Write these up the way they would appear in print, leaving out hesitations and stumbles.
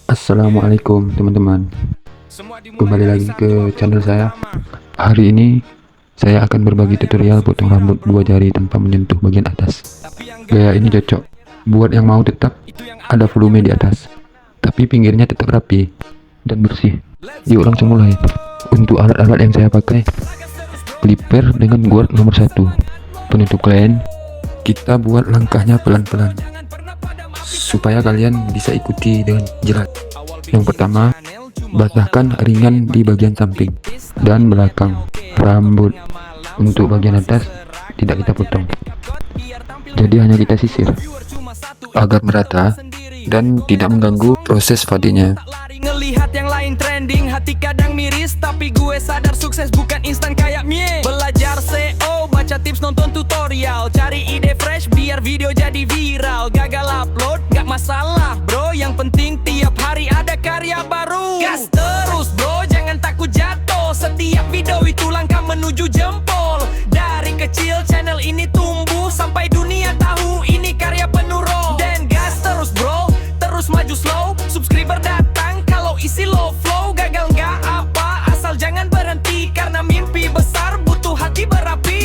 Assalamualaikum teman-teman. Kembali lagi ke channel saya. Hari ini saya akan berbagi tutorial potong rambut dua jari tanpa menyentuh bagian atas. Gaya ini cocok buat yang mau tetap ada volume di atas, tapi pinggirnya tetap rapi dan bersih. Yuk langsung mulai. Untuk alat-alat yang saya pakai, clipper dengan guard nomor 1, penutup kain. Kita buat langkahnya pelan-pelan supaya kalian bisa ikuti dengan jelas. Yang pertama, basahkan ringan di bagian samping dan belakang rambut. Untuk bagian atas tidak kita potong, jadi hanya kita sisir agar merata dan tidak mengganggu proses fadingnya. Ngelihat yang lain trending, hati kadang miris, tapi gue sadar sukses bukan instan kayak mie. Belajar SEO, baca tips, nonton tutorial, cari ide fresh biar video jadi viral. Gagal upload, gak masalah bro, yang penting tiap hari ada karya baru. Gas terus bro, jangan takut jatuh, setiap video itu langkah menuju jempol. Dari kecil channel ini tumbuh, sampai dunia tahu ini karya penuh roh. Dan gas terus bro, terus maju slow, subscriber datang kalau isi low flow. Gagal nggak apa, asal jangan berhenti, karena mimpi besar butuh hati berapi.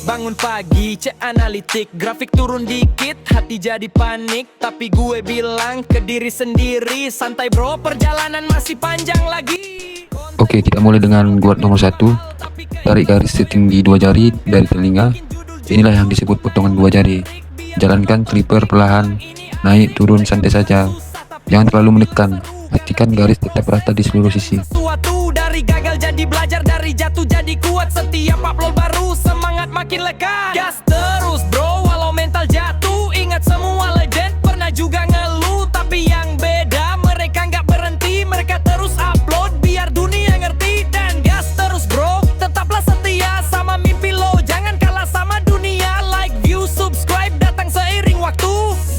Bangun pagi, cek analitik, grafik turun dikit, hati jadi panik. Tapi gue bilang ke diri sendiri, santai bro, perjalanan masih panjang lagi. Oke, kita mulai dengan guard nomor 1. Tarik garis setinggi 2 jari dari telinga. Inilah yang disebut potongan 2 jari. Jalankan clipper perlahan, naik turun santai saja, jangan terlalu menekan. Pastikan garis tetap rata di seluruh sisi. Suatu dari gagal jadi belajar, dari jatuh jadi kuat. Setiap upload baru semangat makin lekat. Gas terus bro, walau mental jatuh, ingat semua legend pernah juga ngeluh. Tapi yang beda, mereka nggak berhenti, mereka terus upload biar dunia ngerti. Dan gas terus bro, tetaplah setia sama mimpi lo, jangan kalah sama dunia. Like, view, subscribe datang seiring waktu,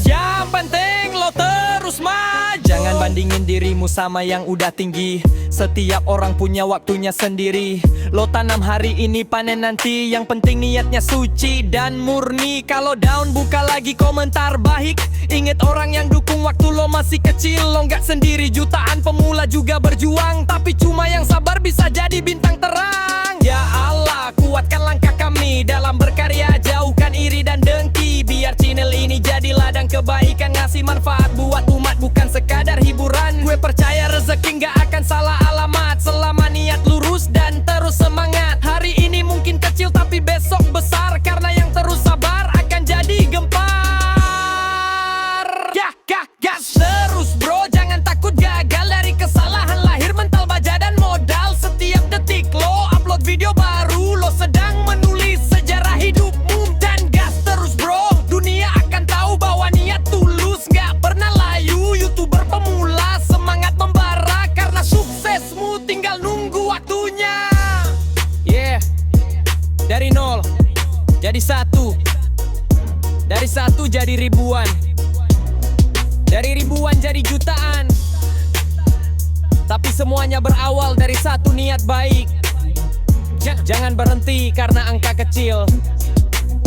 yang penting lo terus maju. Jangan bandingin dirimu sama yang udah tinggi, setiap orang punya waktunya sendiri. Lo tanam hari ini, panen nanti, yang penting niatnya suci dan murni. Kalau down buka lagi komentar baik, inget orang yang dukung waktu lo masih kecil. Lo nggak sendiri, jutaan pemula juga berjuang, tapi cuma yang sabar bisa jadi bintang terang. Ya Allah, kuatkan langkah kami dalam berkarya, jauhkan iri dan dengki, biar channel ini jadi ladang kebaikan, ngasih manfaat buat umat, bukan sekadar hiburan. Gue percaya rezeki nggak akan salah alamat, selama niat lurus dan terus semangat. Hari ini mungkin kecil tapi besok besar, karena yang terus sabar akan jadi gempar. Gas terus bro, jangan takut gagal, dari kesalahan lahir mental baja dan modal. Setiap detik lo upload video baru, lo sedang menulis sejarah hidupmu. Dan gas terus bro, dunia akan tahu bahwa niat tulus, nggak pernah layu. YouTuber pemula semangat membara, karena suksesmu tinggal nunggu waktunya. Yeah, dari nol jadi satu, dari satu jadi ribuan, dari ribuan jadi jutaan. Tapi semuanya berawal dari satu niat baik. Jangan berhenti karena angka kecil,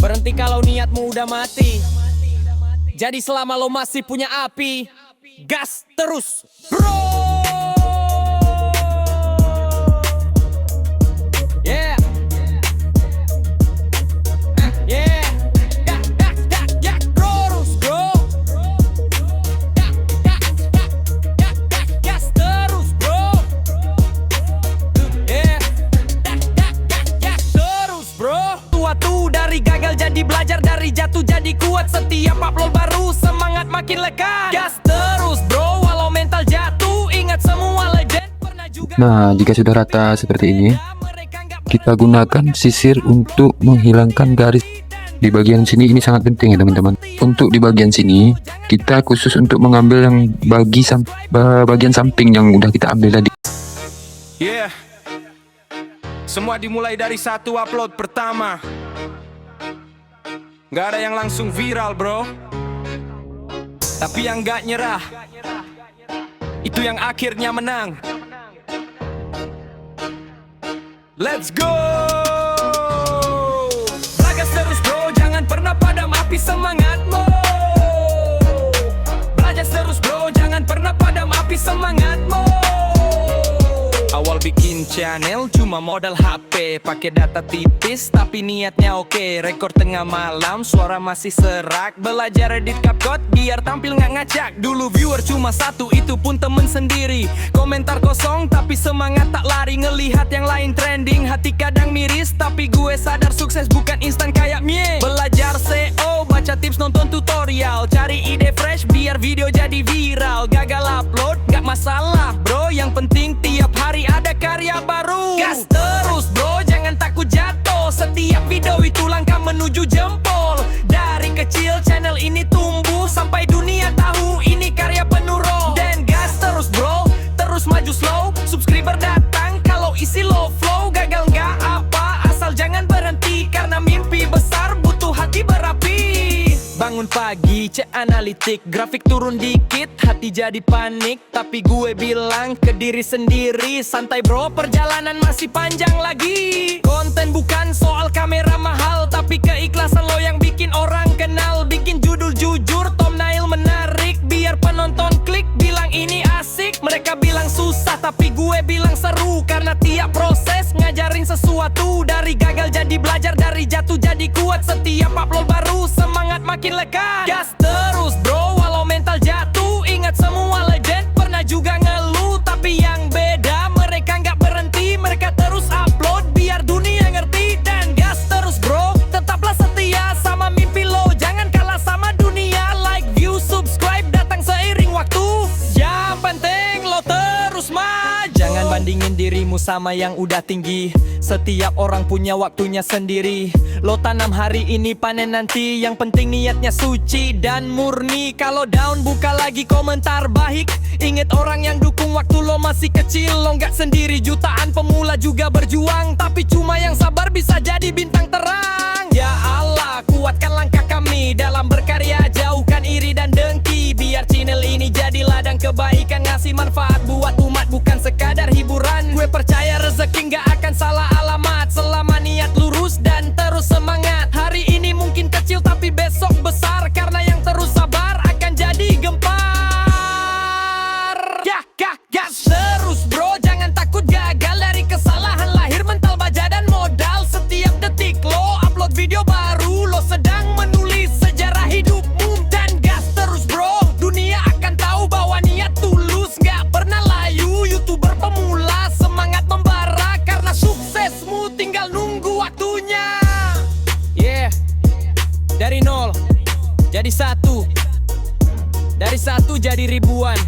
berhenti kalau niatmu udah mati. Jadi selama lo masih punya api, gas terus bro. Yeah, yeah, gas terus bro. Gas terus bro. Yeah, gas terus bro. Suatu dari gagal jadi belajar, dari jatuh jadi kuat. Setiap upload baru semangat makin lekat. Gas terus bro, walau mental jatuh, ingat semua legend pernah juga. Nah, jika sudah rata seperti ini, kita gunakan sisir untuk menghilangkan garis di bagian sini. Ini sangat penting ya teman-teman. Untuk di bagian sini, kita khusus untuk mengambil yang bagian samping yang udah kita ambil tadi. Yeah, semua dimulai dari satu upload pertama. Gak ada yang langsung viral bro, tapi yang gak nyerah, itu yang akhirnya menang. Let's go. Belagas terus bro, jangan pernah padam api semangatmu. Belajar terus bro, jangan pernah padam api semangatmu. Awal bikin channel cuma modal HP, pakai data tipis tapi niatnya oke. Rekor tengah malam, suara masih serak. Belajar edit CapCut biar tampil nggak ngacak. Dulu viewer cuma satu, itu pun temen sendiri. Komentar kosong tapi semangat tak lari. Ngelihat yang lain trending, hati kadang miris. Tapi gue sadar sukses bukan instan kayak mie. Belajar SEO, baca tips, nonton tutorial. Cari ide fresh biar video jadi viral. Gagal upload, gak masalah bro, yang penting tiap hari ada karya baru. Gas terus bro, jangan takut jatuh. Setiap video itu langkah menuju jempol. Dari kecil channel ini tumbuh, sampai dunia tahu ini karya penuh roh. Dan gas terus bro, terus maju slow. Subscriber datang kalau isi low flow. Gagal nggak apa, asal jangan berhenti. Karena mimpi besar butuh hati berapi. Bangun pagi, cek analitik, grafik turun dikit, hati jadi panik. Tapi gue bilang ke diri sendiri, santai bro, perjalanan masih panjang lagi. Konten bukan soal kamera mahal, tapi keikhlasan lo yang bikin orang kenal. Bikin judul jujur, thumbnail menarik, biar penonton klik, bilang ini asik. Mereka bilang susah, tapi gue bilang seru. Karena tiap proses ngajarin sesuatu. Dari gagal jadi belajar, dari jatuh jadi kuat. Setiap upload baru, semangat makin lekat. Gas terus bro, walau mental jatuh. Ingat semua legend pernah juga ngeluh. Tapi yang beda, mereka nggak berhenti. Mereka terus upload biar dunia ngerti. Dan gas terus bro, tetaplah setia sama mimpi lo. Jangan kalah sama dunia. Like, view, subscribe, datang seiring waktu. Yang penting lo terus maju. Jangan bandingin dirimu sama yang udah tinggi. Setiap orang punya waktunya sendiri. Lo tanam hari ini, panen nanti. Yang penting niatnya suci dan murni. Kalau down buka lagi komentar baik. Ingat orang yang dukung waktu lo masih kecil. Lo nggak sendiri, jutaan pemula juga berjuang. Tapi cuma yang sabar bisa jadi bintang terang. Ya Allah, kuatkan langkah kami dalam berkarya. Jauhkan iri dan dengki. Biar channel ini jadi ladang kebaikan. Ngasih manfaat buat umat, bukan sekadar hiburan. Gue percaya rezeki nggak akan salah alamat. Selama niat lurus dan terus semangat. Hari ini mungkin kecil tapi besok besar. Karena yang terus sabar akan jadi gempar. Gas terus bro, jangan takut gagal. Dari kesalahan lahir mental, baja dan modal. Setiap detik lo upload video baru, lo sedang menulis sejarah hidupmu. Dan gas terus bro, dunia akan tahu bahwa niat tulus. Gak pernah layu, YouTuber pemula semangat membara. Karena suksesmu tinggal nunggu waktunya. Yeah, dari nol jadi satu, dari satu jadi ribuan,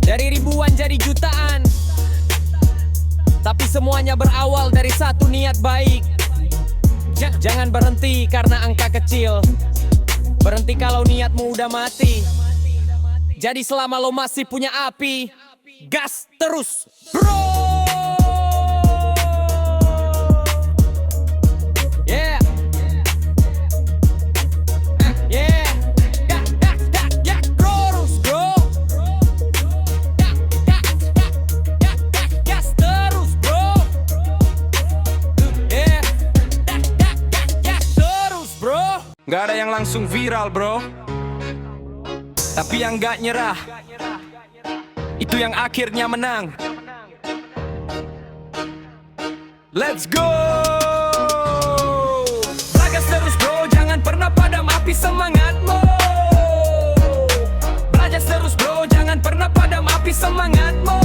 dari ribuan jadi jutaan. Tapi semuanya berawal dari satu niat baik. Jangan berhenti karena angka kecil. Berhenti kalau niatmu udah mati. Jadi selama lo masih punya api, gas terus bro. Yeah. Yeah. Terus bro. Gas terus bro. Yeah. Terus bro. Gak ada yang langsung viral bro, tapi yang gak nyerah, itu yang akhirnya menang. Let's go. Bagas terus bro, jangan pernah padam api semangatmu. Belajar terus bro, jangan pernah padam api semangatmu.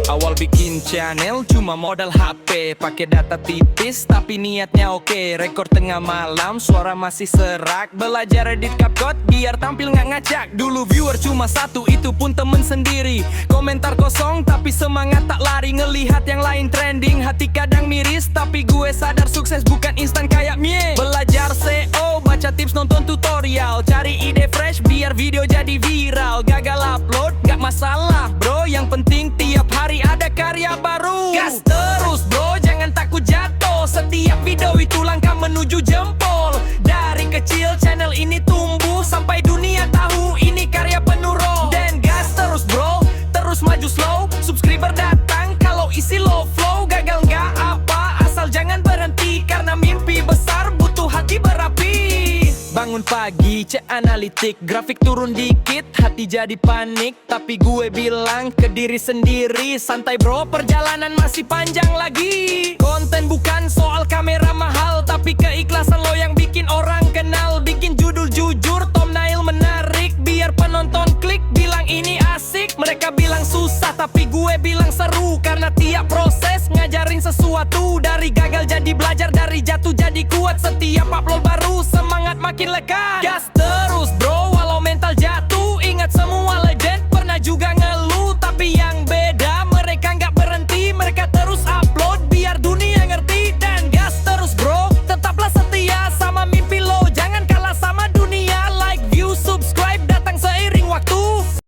Awal bikin channel cuma modal HP, pakai data tipis tapi niatnya oke. Rekor tengah malam, suara masih serak. Belajar edit CapCut biar tampil nggak ngacak. Dulu viewer cuma satu, itu pun temen sendiri. Komentar kosong tapi semangat tak lari. Ngelihat yang lain trending, hati kadang miris. Tapi gue sadar sukses bukan instan kayak mie. Belajar SEO, baca tips, nonton tutorial. Cari ide fresh biar video jadi viral. Gagal upload, gak masalah bro, yang penting tiap hari ada karya baru. Gas terus bro, jangan takut jatuh. Setiap video itu langkah menuju jempol. Dari kecil channel ini tumbuh, sampai dunia tahu ini karya penuh roh. Dan gas terus bro, terus maju slow. Subscriber datang kalau isi low flow. Gagal nggak apa, asal jangan berhenti. Karena mimpi besar butuh hati berapi. Bangun pagi, cek analitik, grafik turun dikit, hati jadi panik. Tapi gue bilang ke diri sendiri, santai bro, perjalanan masih panjang lagi. Konten bukan soal kamera mahal, tapi keikhlasan lo yang bikin orang kenal. Bikin judul jujur, thumbnail menarik, biar penonton klik bilang ini asik. Mereka bilang susah, tapi gue bilang seru, karena tiap proses ngajarin sesuatu. Dari gagal jadi belajar, dari jatuh jadi kuat. Setiap upload baru semangat makin lekat. Gas terus